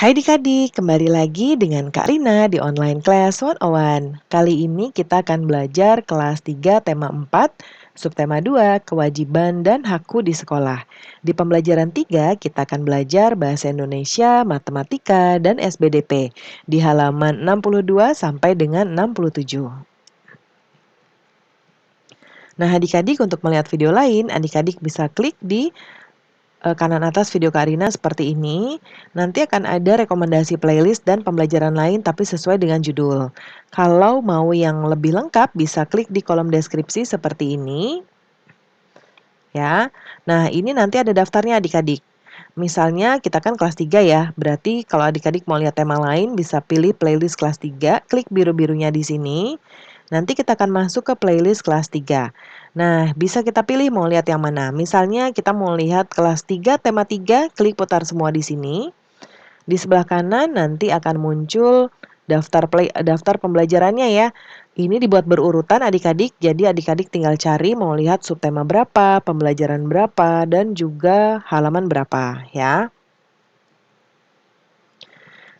Hai adik-adik, kembali lagi dengan Kak Rina di Online Class 101. Kali ini kita akan belajar kelas 3 tema 4, subtema 2, kewajiban dan hakku di sekolah. Di pembelajaran 3 kita akan belajar bahasa Indonesia, matematika, dan SBDP di halaman 62 sampai dengan 67. Nah adik-adik untuk melihat video lain, adik-adik bisa klik di kanan atas video Kak Rina seperti ini. Nanti akan ada rekomendasi playlist dan pembelajaran lain tapi sesuai dengan judul. Kalau mau yang lebih lengkap bisa klik di kolom deskripsi seperti ini. Ya. Nah, ini nanti ada daftarnya adik-adik. Misalnya kita kan kelas 3 ya, berarti kalau adik-adik mau lihat tema lain bisa pilih playlist kelas 3, klik biru-birunya di sini. Nanti kita akan masuk ke playlist kelas 3. Nah, bisa kita pilih mau lihat yang mana. Misalnya kita mau lihat kelas 3 tema 3, klik putar semua di sini. Di sebelah kanan nanti akan muncul daftar pembelajarannya ya. Ini dibuat berurutan adik-adik, jadi adik-adik tinggal cari mau lihat subtema berapa, pembelajaran berapa, dan juga halaman berapa ya.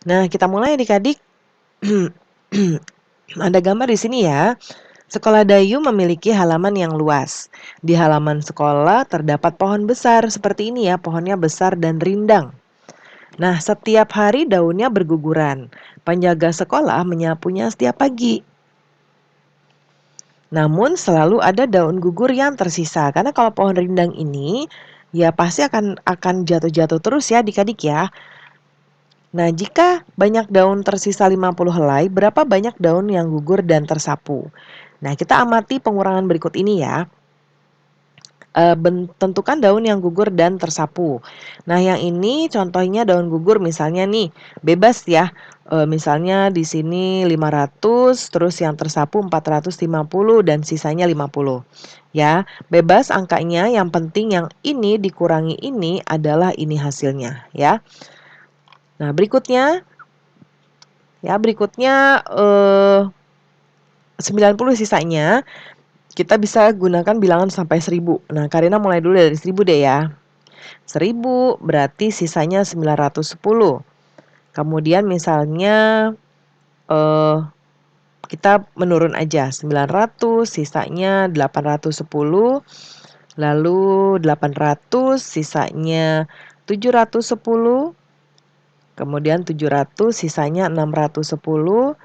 Nah, kita mulai adik-adik. Ada gambar di sini ya. Sekolah Dayu memiliki halaman yang luas. Di halaman sekolah terdapat pohon besar seperti ini ya, pohonnya besar dan rindang. Nah, setiap hari daunnya berguguran. Penjaga sekolah menyapunya setiap pagi. Namun selalu ada daun gugur yang tersisa karena kalau pohon rindang ini ya pasti akan jatuh-jatuh terus ya adik-adik ya. Nah, jika banyak daun tersisa 50 helai, berapa banyak daun yang gugur dan tersapu? Nah, kita amati pengurangan berikut ini ya. Tentukan daun yang gugur dan tersapu. Nah, yang ini contohnya daun gugur misalnya nih, bebas ya. Misalnya di sini 500, terus yang tersapu 450 dan sisanya 50. Ya, bebas angkanya, yang penting yang ini dikurangi ini adalah ini hasilnya ya. Nah, berikutnya 90 sisanya kita bisa gunakan bilangan sampai 1000. Nah, Karina mulai dulu dari 1000 deh ya. 1000 berarti sisanya 910. Kemudian misalnya kita menurun aja 900 sisanya 810. Lalu 800 sisanya 710. Kemudian 700 sisanya 610.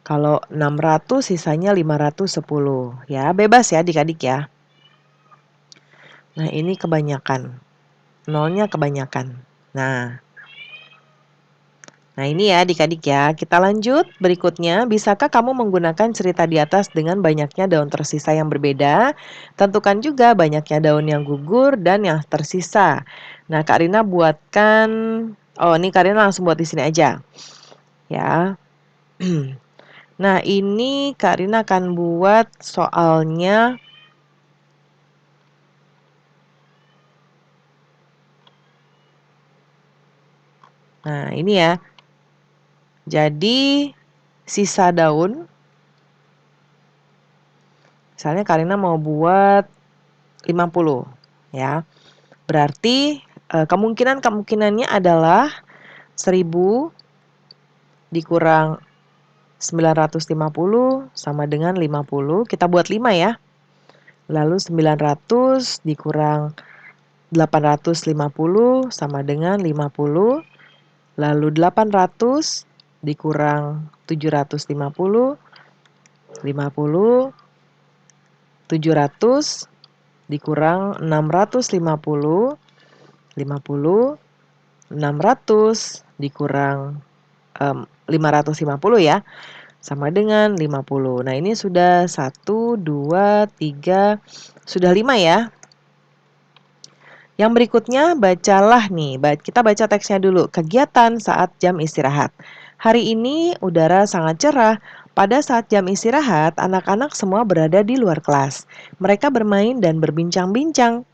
Kalau 600 sisanya 510. Ya, bebas ya adik-adik ya. Nah, ini kebanyakan. Nolnya kebanyakan. Nah, ini ya adik-adik ya. Kita lanjut berikutnya. Bisakah kamu menggunakan cerita di atas dengan banyaknya daun tersisa yang berbeda? Tentukan juga banyaknya daun yang gugur dan yang tersisa. Nah, Kak Rina buatkan. Oh, ini Kak Rina langsung buat di sini aja. Ya. Nah, ini Kak Rina akan buat soalnya. Nah, ini ya. Jadi, sisa daun. Misalnya Kak Rina mau buat 50 ya. Berarti kemungkinannya adalah 1000 dikurang 950 sama dengan 50. Kita buat 5 ya. Lalu 900 dikurang 850 sama dengan 50. Lalu 800 dikurang 750, 50. 700 dikurang 650, 50. 600 dikurang 550 ya, sama dengan 50. Nah, ini sudah 1, 2, 3, sudah 5 ya. Yang berikutnya bacalah nih, kita baca teksnya dulu. Kegiatan saat jam istirahat. Hari ini udara sangat cerah. Pada saat jam istirahat, anak-anak semua berada di luar kelas. Mereka bermain dan berbincang-bincang.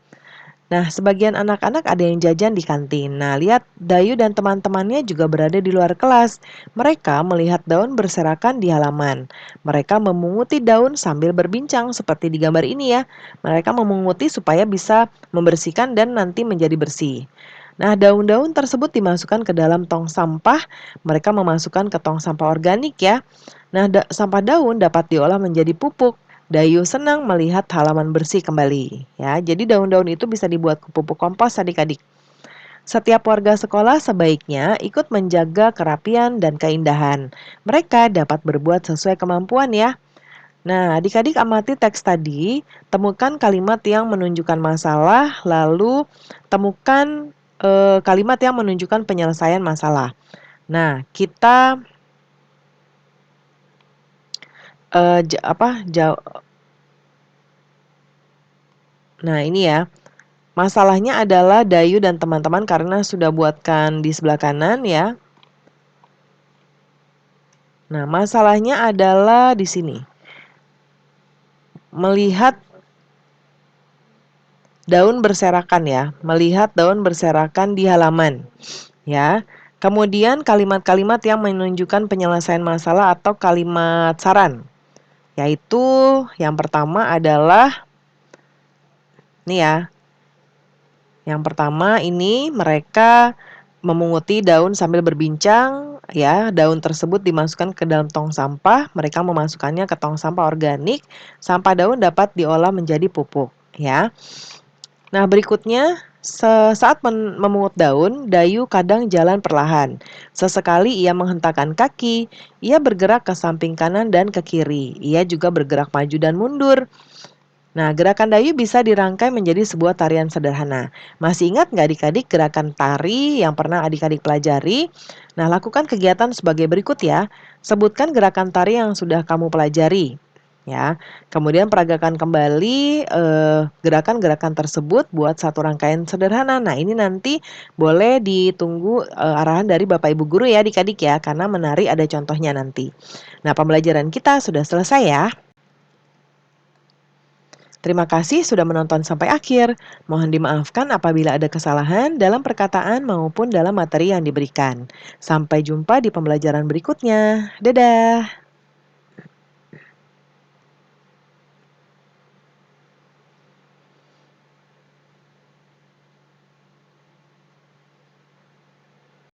Nah, sebagian anak-anak ada yang jajan di kantin. Nah, lihat Dayu dan teman-temannya juga berada di luar kelas. Mereka melihat daun berserakan di halaman. Mereka memunguti daun sambil berbincang seperti di gambar ini ya. Mereka memunguti supaya bisa membersihkan dan nanti menjadi bersih. Nah, daun-daun tersebut dimasukkan ke dalam tong sampah, mereka memasukkan ke tong sampah organik ya. Nah, sampah daun dapat diolah menjadi pupuk. Dayu senang melihat halaman bersih kembali ya. Jadi daun-daun itu bisa dibuat pupuk kompos adik-adik. Setiap warga sekolah sebaiknya ikut menjaga kerapian dan keindahan. Mereka dapat berbuat sesuai kemampuan ya. Nah, adik-adik amati teks tadi, temukan kalimat yang menunjukkan masalah, lalu temukan kalimat yang menunjukkan penyelesaian masalah. Nah, kita eh, ja- apa? ja- nah ini ya, masalahnya adalah Dayu dan teman-teman karena sudah buatkan di sebelah kanan ya. Nah, masalahnya adalah di sini. Melihat daun berserakan ya, melihat daun berserakan di halaman. Ya. Kemudian kalimat-kalimat yang menunjukkan penyelesaian masalah atau kalimat saran. Yaitu yang pertama adalah nih ya. Yang pertama ini mereka memunguti daun sambil berbincang ya. Daun tersebut dimasukkan ke dalam tong sampah, mereka memasukkannya ke tong sampah organik. Sampah daun dapat diolah menjadi pupuk ya. Nah, berikutnya, saat memungut daun, Dayu kadang jalan perlahan. Sesekali ia menghentakkan kaki, ia bergerak ke samping kanan dan ke kiri. Ia juga bergerak maju dan mundur. Nah, gerakan Dayu bisa dirangkai menjadi sebuah tarian sederhana. Masih ingat nggak adik-adik gerakan tari yang pernah adik-adik pelajari? Nah, lakukan kegiatan sebagai berikut ya. Sebutkan gerakan tari yang sudah kamu pelajari. Ya, kemudian peragakan kembali gerakan-gerakan tersebut buat satu rangkaian sederhana. Nah, ini nanti boleh ditunggu arahan dari Bapak Ibu guru ya adik-adik ya, karena menari ada contohnya nanti. Nah, pembelajaran kita sudah selesai ya. Terima kasih sudah menonton sampai akhir. Mohon dimaafkan apabila ada kesalahan dalam perkataan maupun dalam materi yang diberikan. Sampai jumpa di pembelajaran berikutnya. Dadah.